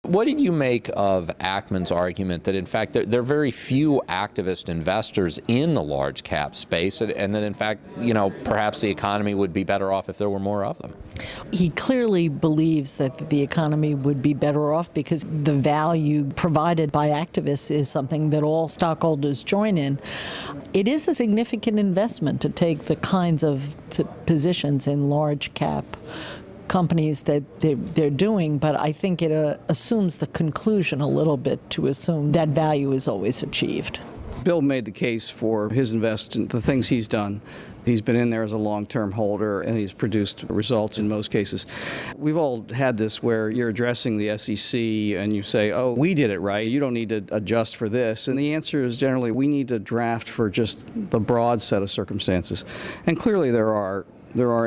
What did you make of Ackman's argument that, in fact, there are very few activist investors in the large cap space, and that, in fact, perhaps the economy would be better off if there were more of them? He clearly believes that the economy would be better off because the value provided by activists is something that all stockholders join in. It is a significant investment to take the kinds of positions in large cap companies that they're doing, but I think it assumes the conclusion a little bit to assume that value is always achieved. Bill made the case for his investment, the things he's done. He's been in there as a long-term holder, and he's produced results in most cases. We've all had this where you're addressing the SEC and you say, oh, we did it right, you don't need to adjust for this. And the answer is generally we need to draft for just the broad set of circumstances. And clearly there are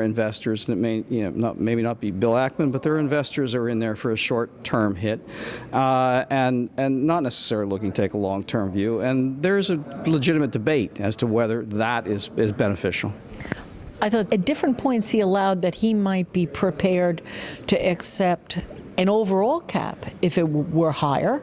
investors that may, maybe not be Bill Ackman, but there are investors that are in there for a short-term hit, and not necessarily looking to take a long-term view. And there's a legitimate debate as to whether that is beneficial. I thought at different points he allowed that he might be prepared to accept an overall cap if it were higher,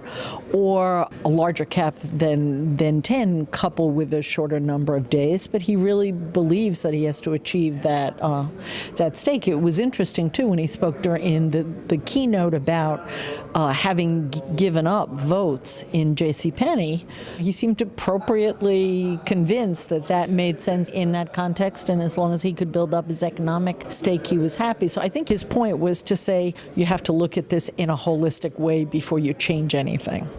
or a larger cap than 10, coupled with a shorter number of days. But he really believes that he has to achieve that stake. It was interesting too when he spoke in the keynote about having given up votes in JCPenney. He seemed appropriately convinced that made sense in that context, and as long as he could build up his economic stake, he was happy. So I think his point was to say you have to look at this in a holistic way before you change anything.